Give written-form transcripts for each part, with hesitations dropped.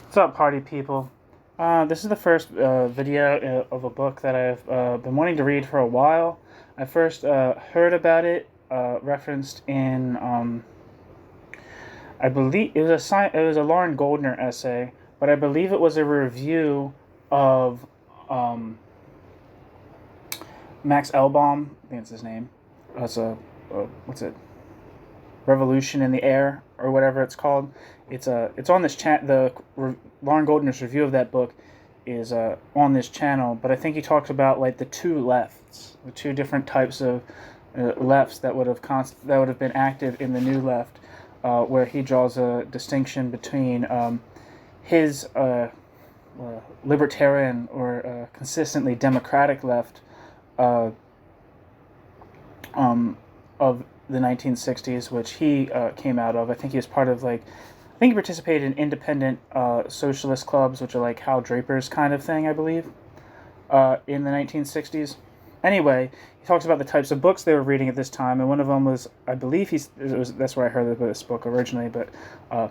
What's up, party people? This is the first video of a book that I've been wanting to read for a while. I first heard about it referenced in, I believe it was a Lauren Goldner essay, but I believe it was a review of um, Max Elbaum. I think it's his name. It's what's it? Revolution in the Air or whatever it's called. It's on this chat. Lauren Goldner's review of that book is on this channel, but I think he talks about like the two lefts, the two different types of lefts that would have been active in the New Left, where he draws a distinction between his libertarian or consistently democratic left uh, of the 1960s, which he came out of. I think he was part of I think he participated in independent socialist clubs, which are like Hal Draper's kind of thing, I believe, in the 1960s. Anyway, he talks about the types of books they were reading at this time, and one of them was, I believe that's where I heard about this book originally, but uh,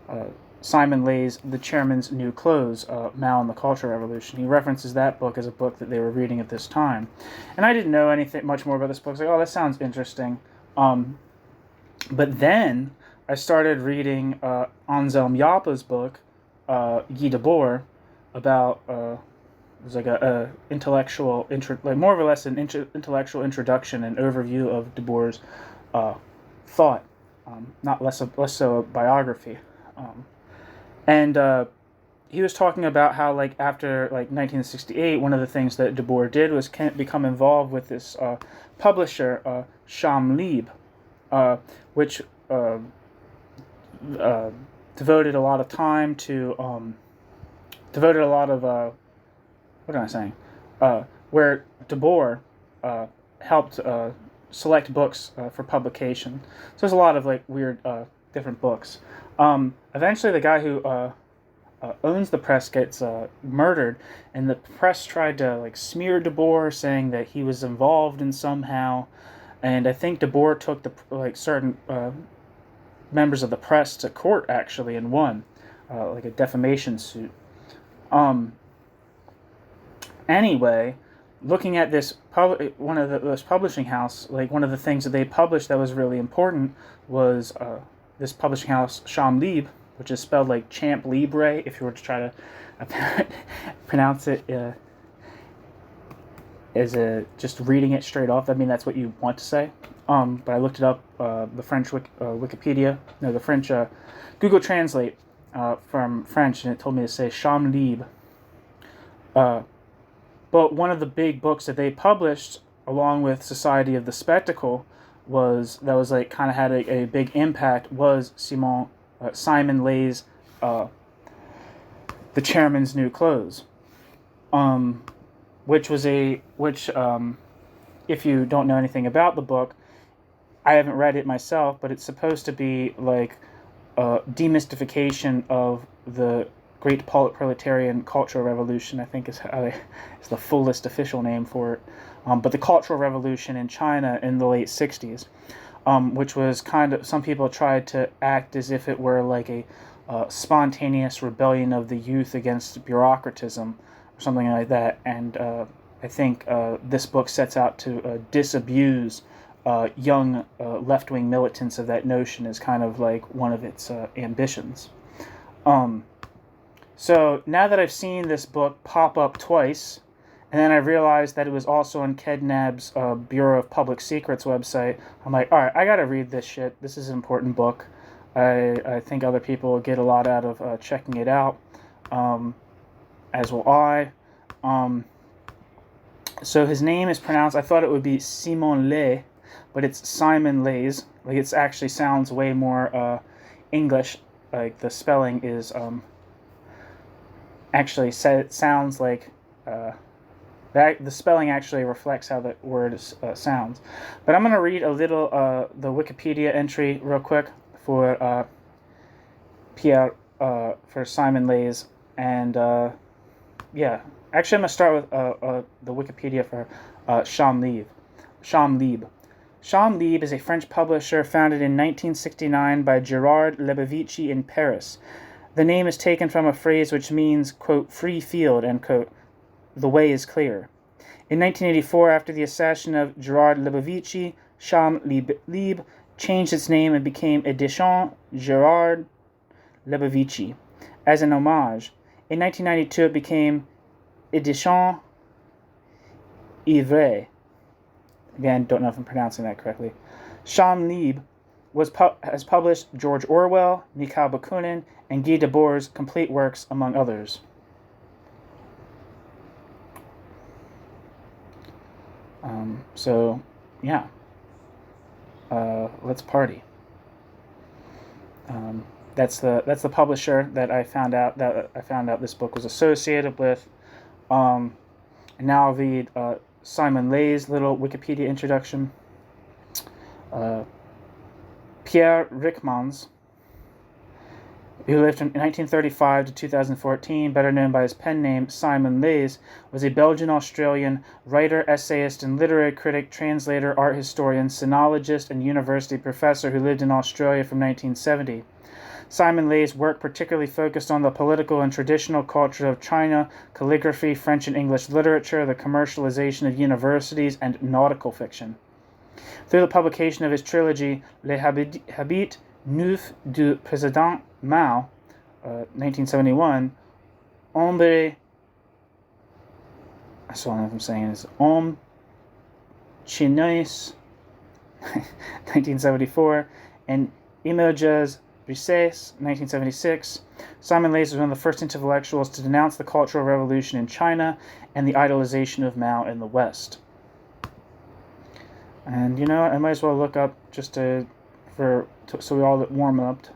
uh, Simon Leys' The Chairman's New Clothes, Mao and the Cultural Revolution. He references that book as a book that they were reading at this time. And I didn't know anything much more about this book. I was like, oh, that sounds interesting. But then I started reading Anselm Yappa's book, Guy Debord, about it was like a intellectual like more or less an intellectual introduction and overview of Debord's thought, not less so a biography, and he was talking about how like after like 1968, one of the things that Debord did was become involved with this publisher, Sham Lieb, which devoted a lot of time to devoted a lot of what am I saying? Where Debord helped select books for publication. So there's a lot of like weird different books. Eventually, the guy who owns the press gets murdered, and the press tried to like smear Debord, saying that he was involved in somehow. And I think Debord took the certain members of the press to court actually and won, like a defamation suit. Anyway, looking at this this publishing house, like one of the things that they published that was really important was this publishing house, Sham Lieb, which is spelled like Champ Libre if you were to try to pronounce it as just reading it straight off. I mean, that's what you want to say. But I looked it up, the French Wikipedia, no, the French Google Translate from French, and it told me to say Sham Libre. But one of the big books that they published, along with Society of the Spectacle, was like kind of had a big impact, was Simon Leys' The Chairman's New Clothes, which if you don't know anything about the book, I haven't read it myself, but it's supposed to be like a demystification of the Great Proletarian Cultural Revolution, I think is the fullest official name for it. But the Cultural Revolution in China in the late 60s, which was kind of, some people tried to act as if it were like a spontaneous rebellion of the youth against bureaucratism or something like that. And I think this book sets out to disabuse young left-wing militants of that notion as kind of like one of its ambitions. So now that I've seen this book pop up twice, and then I realized that it was also on Kednab's Bureau of Public Secrets website, I'm like, all right, I gotta read this shit. This is an important book. I think other people will get a lot out of checking it out, as will I. So his name is pronounced, I thought it would be Simon Leys, but it's Simon Leys. Like, it actually sounds way more English. Like, the spelling is actually sounds like that. The spelling actually reflects how the word sounds. But I'm going to read a little the Wikipedia entry real quick for Pierre, for Simon Leys, and yeah. Actually, I'm going to start with the Wikipedia for Sham Lieb. Sham Lieb. Sham Lieb is a French publisher founded in 1969 by Gerard Lebevici in Paris. The name is taken from a phrase which means, quote, free field, end quote, the way is clear. In 1984, after the assassination of Gerard Lebovici, Sham Lieb changed its name and became Edition Gerard Lebovici. As an homage, in 1992 it became Edition Ivre. Again, don't know if I'm pronouncing that correctly. Sham Lieb has published George Orwell, Mikhail Bakunin, and Guy Debord's complete works, among others. So, yeah. Let's party. That's the publisher that I found out this book was associated with. And now I'll read Simon Leys' little Wikipedia introduction. Pierre Ryckmans, who lived from 1935 to 2014, better known by his pen name Simon Leys, was a Belgian-Australian writer, essayist, and literary critic, translator, art historian, sinologist, and university professor who lived in Australia from 1970. Simon Leys' work particularly focused on the political and traditional culture of China, calligraphy, French and English literature, the commercialization of universities, and nautical fiction. Through the publication of his trilogy Les Habits Neufs du Président Mao, 1971, Ombre, I still don't know if I'm saying this, Homme Chinois, 1974, and Images Brises, 1976, Simon Leys was one of the first intellectuals to denounce the Cultural Revolution in China and the idolization of Mao in the West. And you know, I might as well look up just so we all warm up.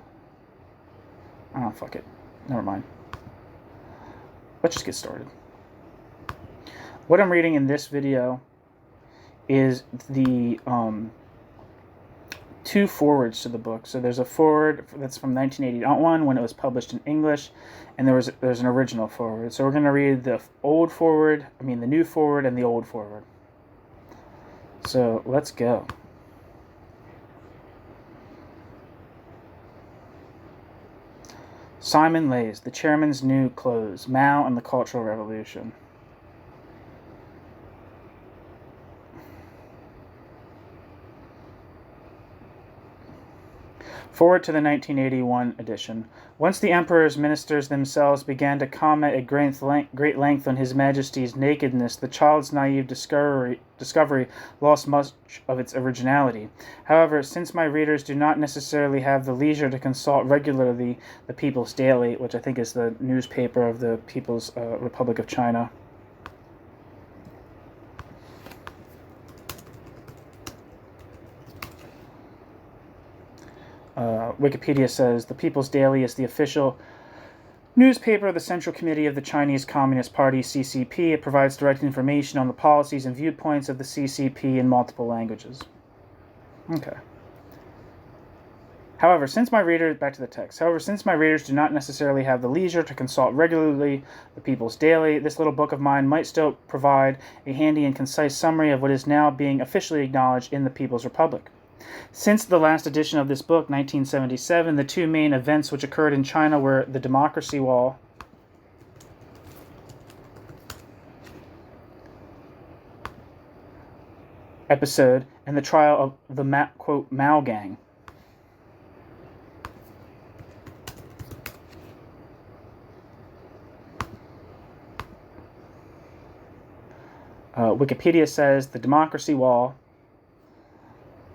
Oh, fuck it. Never mind. Let's just get started. What I'm reading in this video is the two forwards to the book. So there's a forward that's from 1981 when it was published in English, and there's an original forward. So we're going to read the new forward and the old forward. So let's go. Simon Leys, The Chairman's New Clothes, Mao and the Cultural Revolution. Forward to the 1981 edition. Once the Emperor's ministers themselves began to comment at great length on His Majesty's nakedness, the child's naive discovery lost much of its originality. However, since my readers do not necessarily have the leisure to consult regularly the People's Daily, which I think is the newspaper of the People's Republic of China, Wikipedia says, the People's Daily is the official newspaper of the Central Committee of the Chinese Communist Party, CCP. It provides direct information on the policies and viewpoints of the CCP in multiple languages. Okay. However, since my readers do not necessarily have the leisure to consult regularly the People's Daily, this little book of mine might still provide a handy and concise summary of what is now being officially acknowledged in the People's Republic. Since the last edition of this book, 1977, the two main events which occurred in China were the Democracy Wall episode and the trial of the Mao Gang. Wikipedia says the Democracy Wall.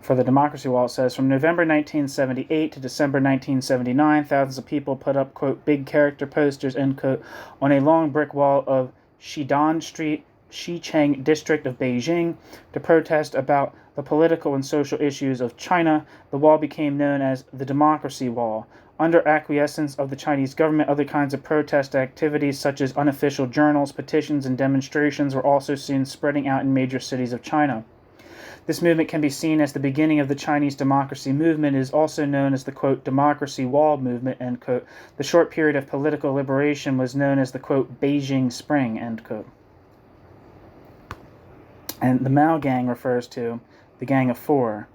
For the Democracy Wall, it says, from November 1978 to December 1979, thousands of people put up, quote, big character posters, end quote, on a long brick wall of Xidan Street, Xicheng district of Beijing, to protest about the political and social issues of China. The wall became known as the Democracy Wall. Under acquiescence of the Chinese government, other kinds of protest activities, such as unofficial journals, petitions, and demonstrations, were also seen spreading out in major cities of China. This movement can be seen as the beginning of the Chinese democracy movement. It is also known as the, quote, Democracy Wall movement, end quote. The short period of political liberation was known as the, quote, Beijing Spring, end quote. And the Mao Gang refers to the Gang of Four.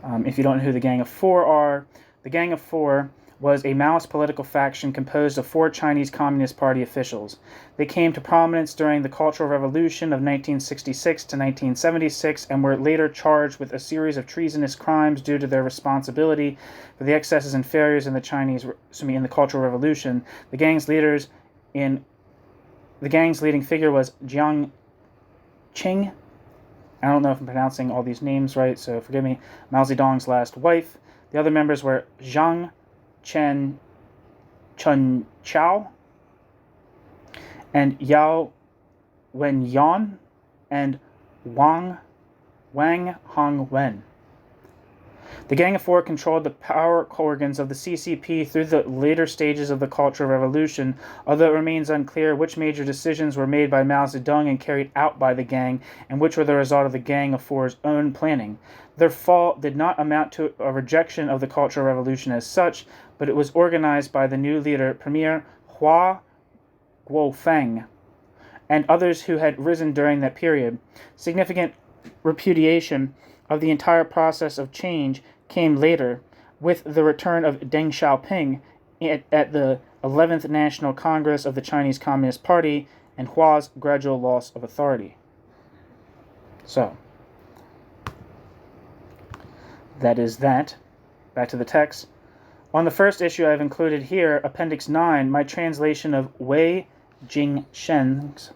If you don't know who the Gang of Four are was a Maoist political faction composed of 4 Chinese Communist Party officials. They came to prominence during the Cultural Revolution of 1966 to 1976 and were later charged with a series of treasonous crimes due to their responsibility for the excesses and failures in the Cultural Revolution. The gang's leading figure was Jiang Qing. I don't know if I'm pronouncing all these names right, so forgive me. Mao Zedong's last wife. The other members were Zhang Chun Chao and Yao Wenyan and Wang Hongwen. The Gang of Four controlled the power organs of the CCP through the later stages of the Cultural Revolution, although it remains unclear which major decisions were made by Mao Zedong and carried out by the gang, and which were the result of the Gang of Four's own planning. Their fall did not amount to a rejection of the Cultural Revolution as such, but it was organized by the new leader, Premier Hua Guofeng, and others who had risen during that period. Significant repudiation of the entire process of change came later, with the return of Deng Xiaoping at the 11th National Congress of the Chinese Communist Party and Hua's gradual loss of authority. So, that is that. Back to the text. On the first issue I've included here, Appendix 9, my translation of Wei Jingshen's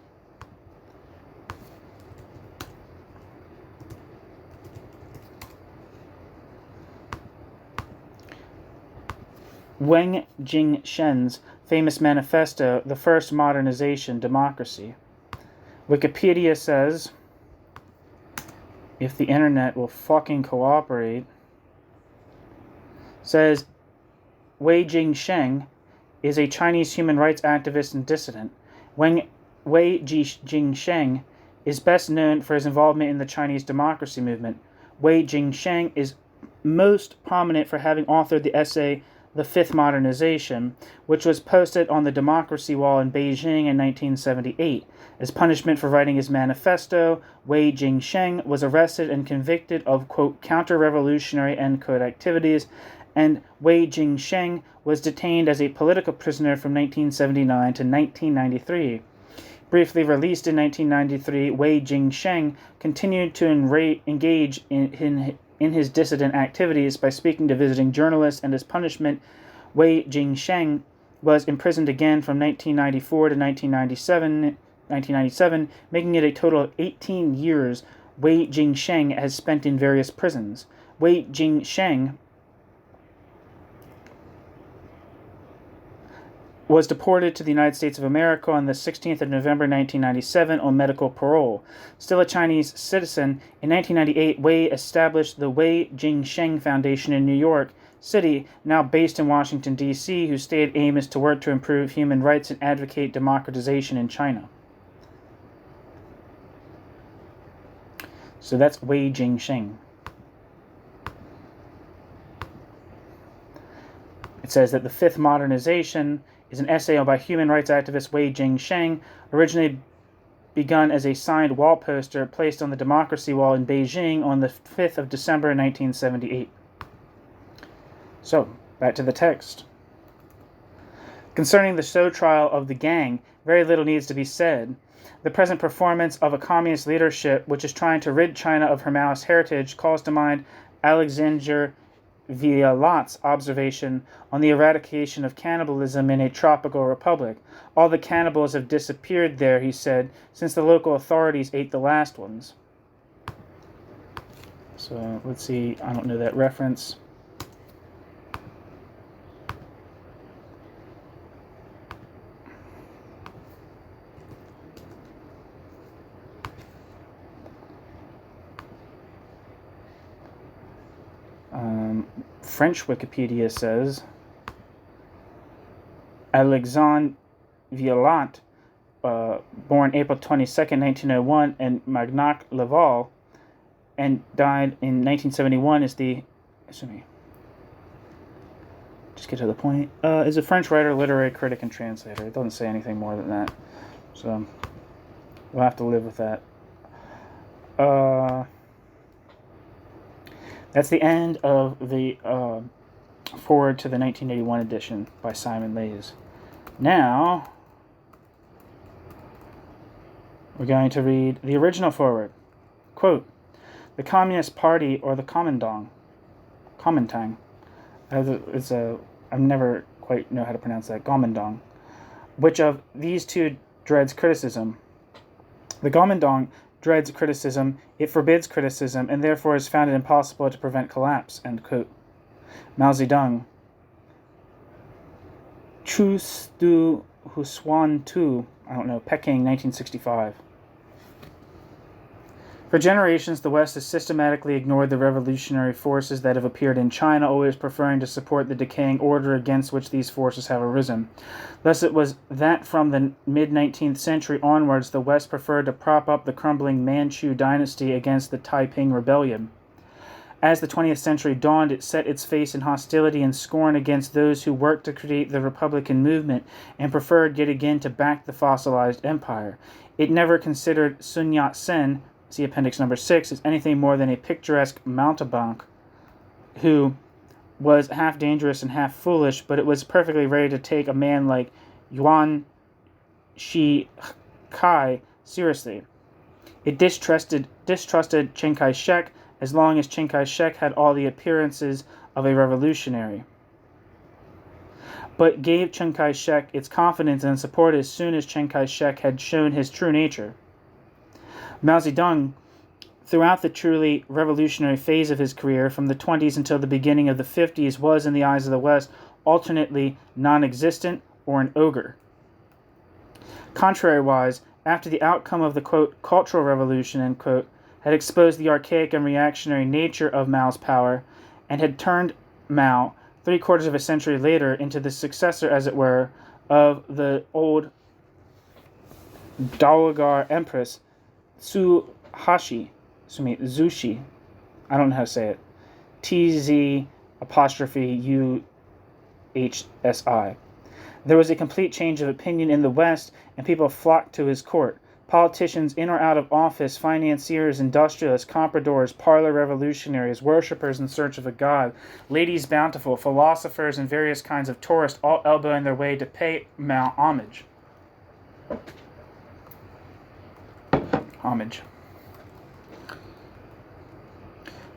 Wang Jingshen's famous manifesto, The First Modernization, Democracy. Wikipedia says, if the internet will fucking cooperate, says Wei Jingsheng is a Chinese human rights activist and dissident. Wei Jingsheng is best known for his involvement in the Chinese democracy movement. Wei Jingsheng is most prominent for having authored the essay The Fifth Modernization, which was posted on the Democracy Wall in Beijing in 1978. As punishment for writing his manifesto, Wei Jingsheng was arrested and convicted of, quote, counter-revolutionary, end quote, activities, and Wei Jingsheng was detained as a political prisoner from 1979 to 1993. Briefly released in 1993, Wei Jingsheng continued to engage in his dissident activities by speaking to visiting journalists, and as punishment, Wei Jingsheng was imprisoned again from 1994 to 1997, making it a total of 18 years Wei Jingsheng has spent in various prisons. Wei Jingsheng was deported to the United States of America on the 16th of November 1997 on medical parole. Still a Chinese citizen, in 1998, Wei established the Wei Jingsheng Foundation in New York City, now based in Washington, D.C., whose stated aim is to work to improve human rights and advocate democratization in China. So that's Wei Jingsheng. It says that the Fifth Modernization is an essay by human rights activist Wei Jingsheng, originally begun as a signed wall poster placed on the Democracy Wall in Beijing on the 5th of December 1978. So, back to the text. Concerning the show trial of the gang, very little needs to be said. The present performance of a communist leadership which is trying to rid China of her Maoist heritage calls to mind Alexander Vialat's observation on the eradication of cannibalism in a tropical republic. All the cannibals have disappeared there, he said, since the local authorities ate the last ones. So, let's see, I don't know that reference. French Wikipedia says Alexandre Vialat, born April 22nd, 1901, in Magnac-Laval, and died in 1971, is just get to the point, is a French writer, literary critic, and translator. It doesn't say anything more than that, so we'll have to live with that. That's the end of the Forward to the 1981 edition by Simon Leys. Now, we're going to read the original foreword. Quote, "The Communist Party, or the Kuomintang, I never quite know how to pronounce that, Kuomintang, which of these two dreads criticism? The Kuomintang dreads criticism, it forbids criticism, and therefore has found it impossible to prevent collapse." End quote. Mao Zedong, Chu Stu Husuan Tu, Peking, 1965. For generations, the West has systematically ignored the revolutionary forces that have appeared in China, always preferring to support the decaying order against which these forces have arisen. Thus it was that from the mid-19th century onwards, the West preferred to prop up the crumbling Manchu dynasty against the Taiping Rebellion. As the 20th century dawned, it set its face in hostility and scorn against those who worked to create the Republican movement and preferred yet again to back the fossilized empire. It never considered Sun Yat-sen, see Appendix number 6, as anything more than a picturesque mountebank who was half dangerous and half foolish, but it was perfectly ready to take a man like Yuan Shikai seriously. It distrusted Chiang Kai-shek as long as Chiang Kai-shek had all the appearances of a revolutionary, but gave Chiang Kai-shek its confidence and support as soon as Chiang Kai-shek had shown his true nature. Mao Zedong, throughout the truly revolutionary phase of his career, from the 20s until the beginning of the 50s, was, in the eyes of the West, alternately non-existent or an ogre. Contrariwise, after the outcome of the, quote, Cultural Revolution, end quote, had exposed the archaic and reactionary nature of Mao's power, and had turned Mao, 3/4 of a century later, into the successor, as it were, of the old Dowager Empress Zushi, I don't know how to say it, TZ'(UHSI). There was a complete change of opinion in the West, and people flocked to his court. Politicians in or out of office, financiers, industrialists, compradors, parlor revolutionaries, worshippers in search of a god, ladies bountiful, philosophers, and various kinds of tourists, all elbowing their way to pay Mao homage.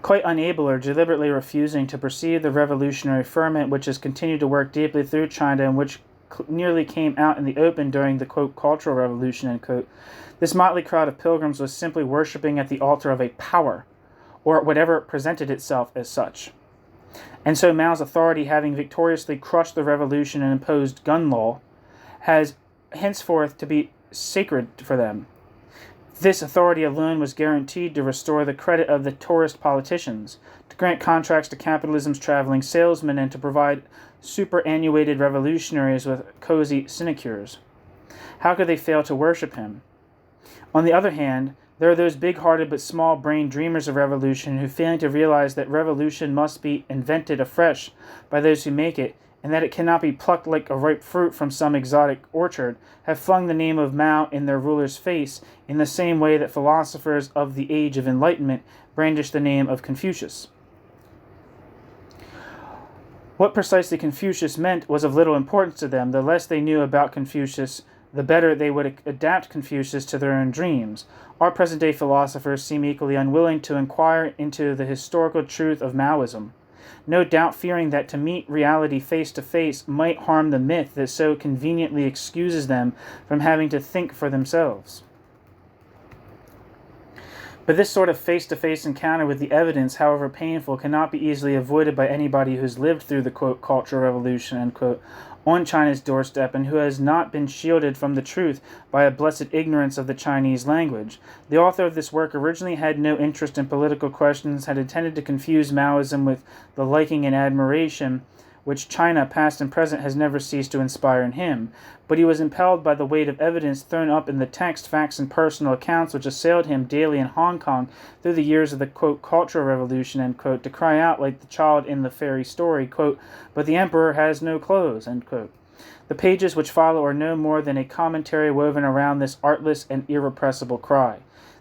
Quite unable or deliberately refusing to perceive the revolutionary ferment which has continued to work deeply through China and which nearly came out in the open during the, quote, Cultural Revolution, end quote, this motley crowd of pilgrims was simply worshipping at the altar of a power, or whatever presented itself as such. And so Mao's authority, having victoriously crushed the revolution and imposed gun law, has henceforth to be sacred for them. This authority alone was guaranteed to restore the credit of the tourist politicians, to grant contracts to capitalism's traveling salesmen, and to provide superannuated revolutionaries with cozy sinecures. How could they fail to worship him? On the other hand, there are those big-hearted but small-brained dreamers of revolution who, failing to realize that revolution must be invented afresh by those who make it, and that it cannot be plucked like a ripe fruit from some exotic orchard, have flung the name of Mao in their ruler's face in the same way that philosophers of the Age of Enlightenment brandish the name of Confucius. What precisely Confucius meant was of little importance to them. The less they knew about Confucius, the better they would adapt Confucius to their own dreams. Our present-day philosophers seem equally unwilling to inquire into the historical truth of Maoism, no doubt fearing that to meet reality face to face might harm the myth that so conveniently excuses them from having to think for themselves. But this sort of face-to-face encounter with the evidence, however painful, cannot be easily avoided by anybody who's lived through the, quote, Cultural Revolution, end quote, on China's doorstep, and who has not been shielded from the truth by a blessed ignorance of the Chinese language. The author of this work originally had no interest in political questions, had intended to confuse Maoism with the liking and admiration which China, past and present, has never ceased to inspire in him. But he was impelled by the weight of evidence thrown up in the text, facts, and personal accounts which assailed him daily in Hong Kong through the years of the, quote, Cultural Revolution, end quote, to cry out like the child in the fairy story, quote, but the emperor has no clothes, end quote. The pages which follow are no more than a commentary woven around this artless and irrepressible cry.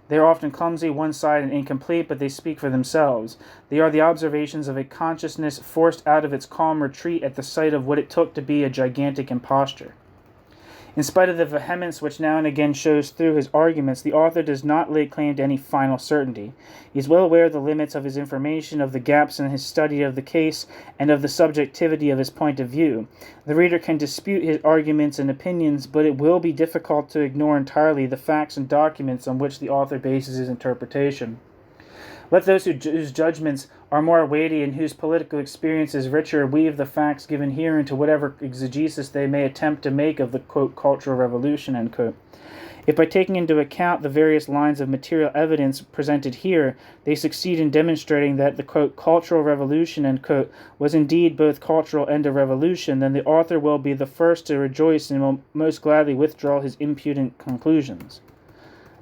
They are often clumsy, one-sided, and incomplete, but they speak for themselves. They are the observations of a consciousness forced out of its calm retreat at the sight of what it took to be a gigantic imposture. In spite of the vehemence which now and again shows through his arguments, the author does not lay claim to any final certainty. He is well aware of the limits of his information, of the gaps in his study of the case, and of the subjectivity of his point of view. The reader can dispute his arguments and opinions, but it will be difficult to ignore entirely the facts and documents on which the author bases his interpretation. Let those whose judgments are more weighty and whose political experience is richer weave the facts given here into whatever exegesis they may attempt to make of the, quote, cultural revolution, end quote. If by taking into account the various lines of material evidence presented here, they succeed in demonstrating that the, quote, cultural revolution, end quote, was indeed both cultural and a revolution, then the author will be the first to rejoice and will most gladly withdraw his impudent conclusions.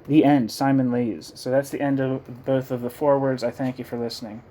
The end, Simon Leys. So that's the end of both of the forewords. I thank you for listening.